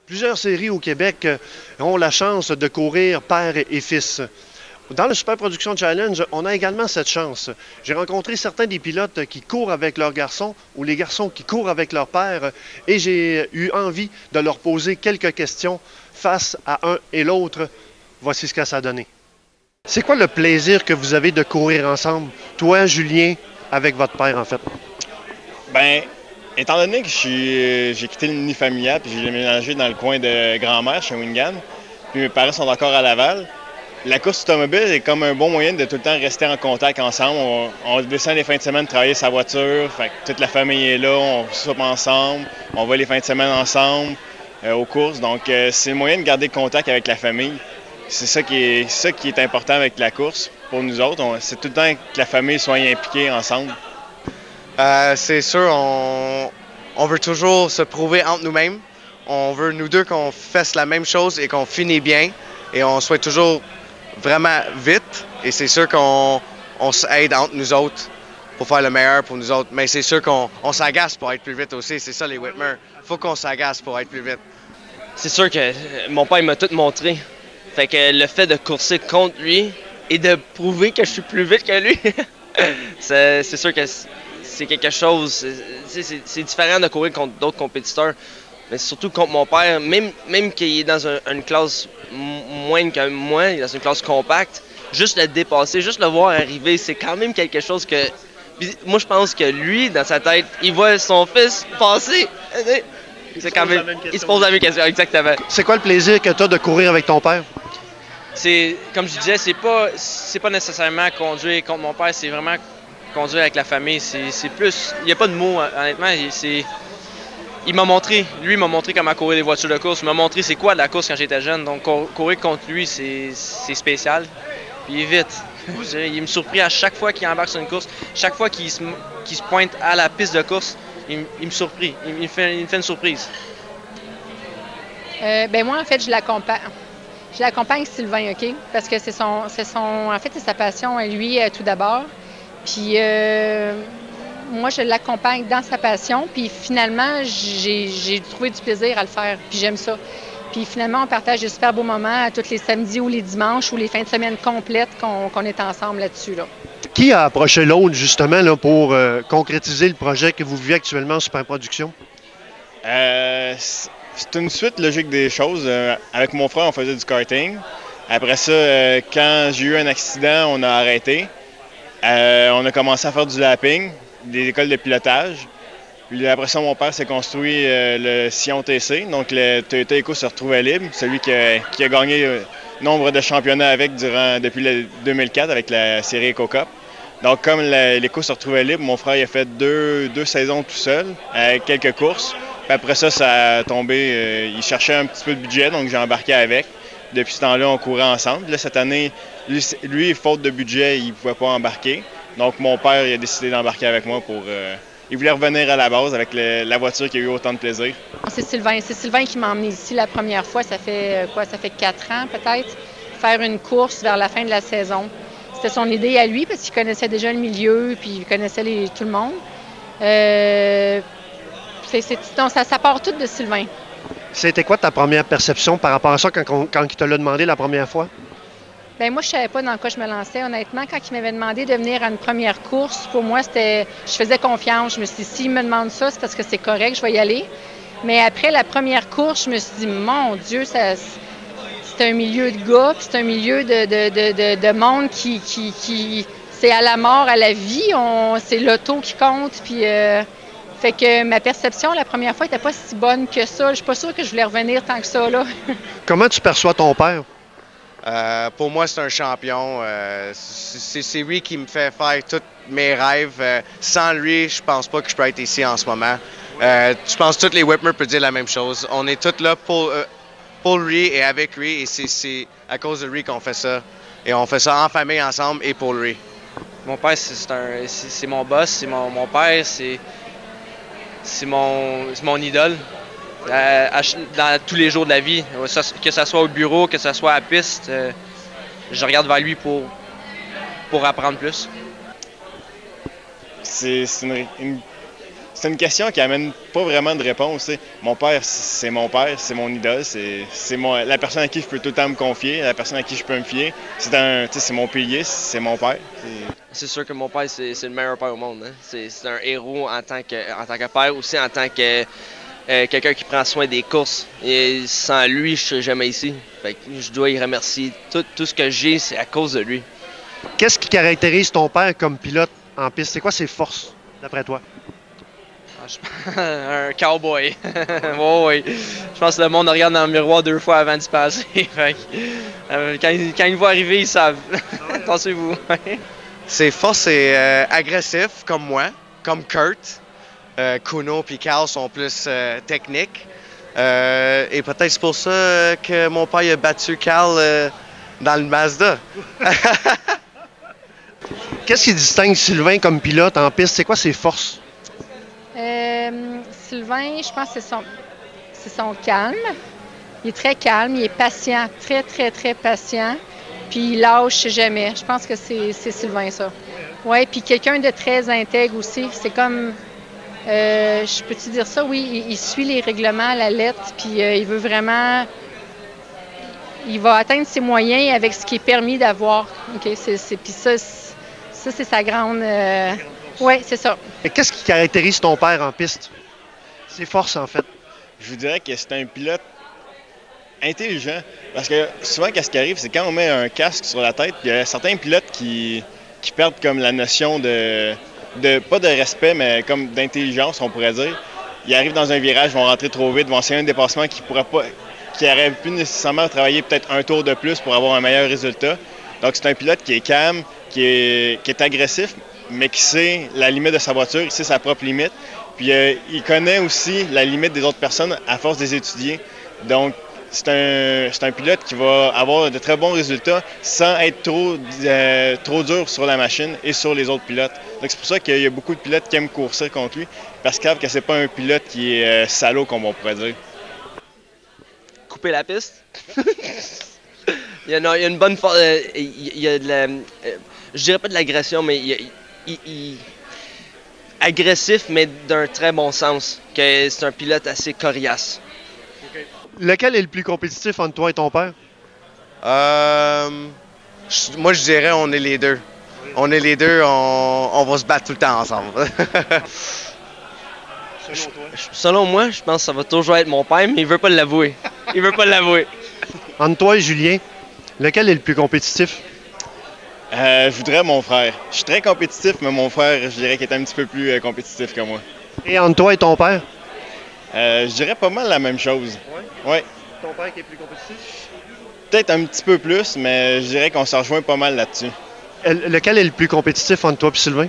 Plusieurs séries au Québec ont la chance de courir père et fils. Dans le Super Production Challenge, on a également cette chance. J'ai rencontré certains des pilotes qui courent avec leurs garçons ou les garçons qui courent avec leur père et j'ai eu envie de leur poser quelques questions face à un et l'autre. Voici ce que ça a donné. C'est quoi le plaisir que vous avez de courir ensemble, toi, Julien, avec votre père, en fait? Ben, étant donné que j'ai quitté le nid familial puis j'ai déménagé dans le coin de Grand-Mère, chez Wingan, puis mes parents sont encore à Laval, la course automobile est comme un bon moyen de tout le temps rester en contact ensemble. On descend les fins de semaine travailler sa voiture, fait que toute la famille est là, on soupe ensemble, on va les fins de semaine ensemble aux courses. Donc, c'est le moyen de garder contact avec la famille. C'est ça qui est important avec la course pour nous autres. C'est tout le temps que la famille soit impliquée ensemble. C'est sûr, on veut toujours se prouver entre nous-mêmes. On veut, nous deux, qu'on fasse la même chose et qu'on finisse bien. Et on souhaite toujours vraiment vite. Et c'est sûr qu'on s'aide entre nous autres pour faire le meilleur pour nous autres. Mais c'est sûr qu'on s'agace pour être plus vite aussi. C'est ça, les Whitmer. Faut qu'on s'agace pour être plus vite. C'est sûr que mon père m'a tout montré. Fait que le fait de courser contre lui et de prouver que je suis plus vite que lui, c'est sûr que c'est quelque chose. C'est différent de courir contre d'autres compétiteurs, mais surtout contre mon père, même qu'il est dans une classe moins que moi, il est dans une classe compacte, juste le dépasser, juste le voir arriver, c'est quand même quelque chose que. Moi, je pense que lui, dans sa tête, il voit son fils passer. C'est quand même. Il se pose la même question, exactement. C'est quoi le plaisir que tu as de courir avec ton père? C'est, comme je disais, c'est pas nécessairement conduire contre mon père, c'est vraiment conduire avec la famille. C'est plus. Il n'y a pas de mots, honnêtement. Il m'a montré, lui, il m'a montré comment courir des voitures de course. Il m'a montré c'est quoi de la course quand j'étais jeune. Donc, courir contre lui, c'est spécial. Puis il est vite. Il me surprend à chaque fois qu'il embarque sur une course. Chaque fois qu'il se pointe à la piste de course, il me surprend. Il me fait une surprise. Ben moi, en fait, je l'accompagne. Je l'accompagne Sylvain, OK? Parce que c'est sa passion à lui, tout d'abord. Puis moi, je l'accompagne dans sa passion. Puis finalement, j'ai trouvé du plaisir à le faire. Puis j'aime ça. Puis finalement, on partage des super beaux moments à tous les samedis ou les dimanches ou les fins de semaine complètes qu'on est ensemble là-dessus. Là. Qui a approché l'autre, justement, là, pour concrétiser le projet que vous vivez actuellement en Super Production? C'est une suite logique des choses. Avec mon frère, on faisait du karting. Après ça, quand j'ai eu un accident, on a arrêté. On a commencé à faire du lapping, des écoles de pilotage. Puis après ça, mon père s'est construit le Sion TC. Donc, le Toyota Eco se retrouvait libre. Celui qui a gagné nombre de championnats depuis le 2004 avec la série Eco Cup. Donc, comme l'Eco se retrouvait libre, mon frère il a fait deux saisons tout seul, avec quelques courses. Puis après ça, ça a tombé. Il cherchait un petit peu de budget, donc j'ai embarqué avec. Depuis ce temps-là, on courait ensemble. Là, cette année, lui, faute de budget, il ne pouvait pas embarquer. Donc, mon père il a décidé d'embarquer avec moi pour. Il voulait revenir à la base avec la voiture qui a eu autant de plaisir. C'est Sylvain qui m'a emmené ici la première fois. Ça fait 4 ans peut-être, faire une course vers la fin de la saison. C'était son idée à lui parce qu'il connaissait déjà le milieu puis il connaissait tout le monde. Ça part tout de Sylvain. C'était quoi ta première perception par rapport à ça quand il te l'a demandé la première fois? Bien, moi, je ne savais pas dans quoi je me lançais. Honnêtement, quand il m'avait demandé de venir à une première course, pour moi, je faisais confiance. Je me suis dit, s'il me demande ça, c'est parce que c'est correct, je vais y aller. Mais après la première course, je me suis dit, mon Dieu, c'est un milieu de gars, puis c'est un milieu de monde qui c'est à la mort, à la vie. C'est l'auto qui compte, puis... Fait que ma perception, la première fois, n'était pas si bonne que ça. Je suis pas sûre que je voulais revenir tant que ça, là. Comment tu perçois ton père? Pour moi, c'est un champion. C'est lui qui me fait faire tous mes rêves. Sans lui, je pense pas que je peux être ici en ce moment. Je pense que tous les Whitmer peuvent dire la même chose. On est tous là pour lui et avec lui. Et c'est à cause de lui qu'on fait ça. Et on fait ça en famille, ensemble et pour lui. Mon père, c'est mon boss. C'est mon père, c'est mon idole dans tous les jours de la vie, que ce soit au bureau, que ce soit à la piste, je regarde vers lui pour apprendre plus. C'est c'est une question qui amène pas vraiment de réponse. T'sais. Mon père, c'est mon idole, c'est la personne à qui je peux tout le temps me confier, la personne à qui je peux me fier. C'est mon pilier, c'est mon père. C'est sûr que mon père, c'est le meilleur père au monde. Hein? C'est un héros en tant que père, aussi en tant que quelqu'un qui prend soin des courses. Et sans lui, je serais jamais ici. Fait que je dois y remercier. Tout ce que j'ai, c'est à cause de lui. Qu'est-ce qui caractérise ton père comme pilote en piste? C'est quoi ses forces, d'après toi? Un cowboy. Oh, oui. Je pense que le monde regarde dans le miroir 2 fois avant d'y passer. Fait que, quand ils voient arriver, ils savent. Attention-vous. Ses forces, c'est agressif, comme moi, comme Kurt. Kuno et Carl sont plus techniques. Et peut-être c'est pour ça que mon père a battu Carl dans le Mazda. Qu'est-ce qui distingue Sylvain comme pilote en piste? C'est quoi ses forces? Sylvain, je pense que c'est son calme. Il est très calme, il est patient, très, très, très patient. Puis il lâche jamais. Je pense que c'est Sylvain, ça. Oui, puis quelqu'un de très intègre aussi. C'est comme, je peux te dire ça, oui, il suit les règlements à la lettre, puis il veut vraiment... Il va atteindre ses moyens avec ce qui est permis d'avoir. OK, puis ça, c'est sa grande... Oui, c'est ça. Et qu'est-ce qui caractérise ton père en piste? Ses forces, en fait. Je vous dirais que c'est un pilote intelligent. Parce que souvent, qu'est-ce qui arrive, c'est quand on met un casque sur la tête, il y a certains pilotes qui perdent comme la notion pas de respect, mais comme d'intelligence, on pourrait dire. Ils arrivent dans un virage, vont rentrer trop vite, vont essayer un dépassement qui aurait pu nécessairement travailler peut-être un tour de plus pour avoir un meilleur résultat. Donc, c'est un pilote qui est calme, qui est agressif, mais qui sait la limite de sa voiture, il sait sa propre limite. Puis il connaît aussi la limite des autres personnes à force de les étudier. Donc, c'est un pilote qui va avoir de très bons résultats sans être trop dur sur la machine et sur les autres pilotes. Donc, c'est pour ça qu'il y a beaucoup de pilotes qui aiment courir contre lui, parce qu'ils savent que c'est pas un pilote qui est salaud, comme on pourrait dire. Couper la piste? il y a une bonne force. Il y a de la... je dirais pas de l'agression, mais agressif, mais d'un très bon sens. Que c'est un pilote assez coriace. Okay. Lequel est le plus compétitif entre toi et ton père? Moi, je dirais on est les deux. On est les deux, on va se battre tout le temps ensemble. Selon toi? Selon moi, je pense que ça va toujours être mon père, mais il veut pas l'avouer. Il veut pas l'avouer. Entre toi et Julien, lequel est le plus compétitif? Je voudrais mon frère. Je suis très compétitif, mais mon frère, je dirais qu'il est un petit peu plus compétitif que moi. Et entre toi et ton père? Je dirais pas mal la même chose. Oui? Ouais. Ton père qui est plus compétitif? Peut-être un petit peu plus, mais je dirais qu'on se rejoint pas mal là-dessus. Lequel est le plus compétitif entre toi et Sylvain?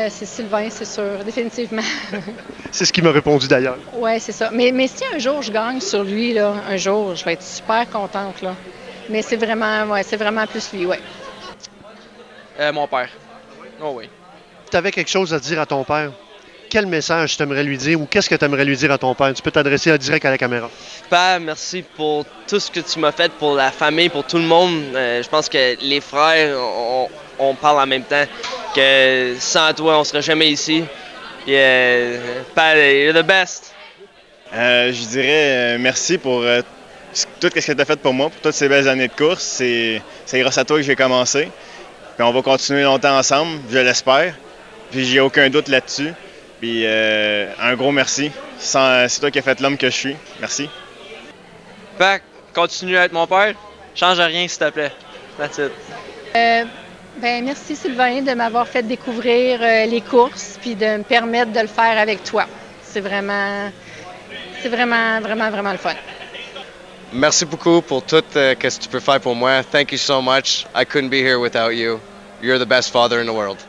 C'est Sylvain, c'est sûr, définitivement. C'est ce qu'il m'a répondu d'ailleurs. Oui, c'est ça. Mais si un jour je gagne sur lui, là, un jour, je vais être super contente, là. Mais c'est vraiment plus lui, oui. Mon père. Oh oui. Si tu avais quelque chose à dire à ton père, quel message tu aimerais lui dire ou qu'est-ce que tu aimerais lui dire à ton père? Tu peux t'adresser direct à la caméra. Père, merci pour tout ce que tu m'as fait pour la famille, pour tout le monde. Je pense que les frères, on parle en même temps. Que sans toi, on serait jamais ici. Puis, Père, you're the best. Je dirais merci pour tout ce que tu as fait pour moi, pour toutes ces belles années de course. C'est grâce à toi que j'ai commencé. Puis on va continuer longtemps ensemble, je l'espère. Puis j'ai aucun doute là-dessus. Puis un gros merci. C'est toi qui as fait l'homme que je suis. Merci. Fait continue à être mon père. Change rien, s'il te plaît. That's it. Merci Sylvain de m'avoir fait découvrir les courses puis de me permettre de le faire avec toi. C'est vraiment le fun. Merci beaucoup pour tout ce que tu peux faire pour moi. Thank you so much. I couldn't be here without you. You're the best father in the world.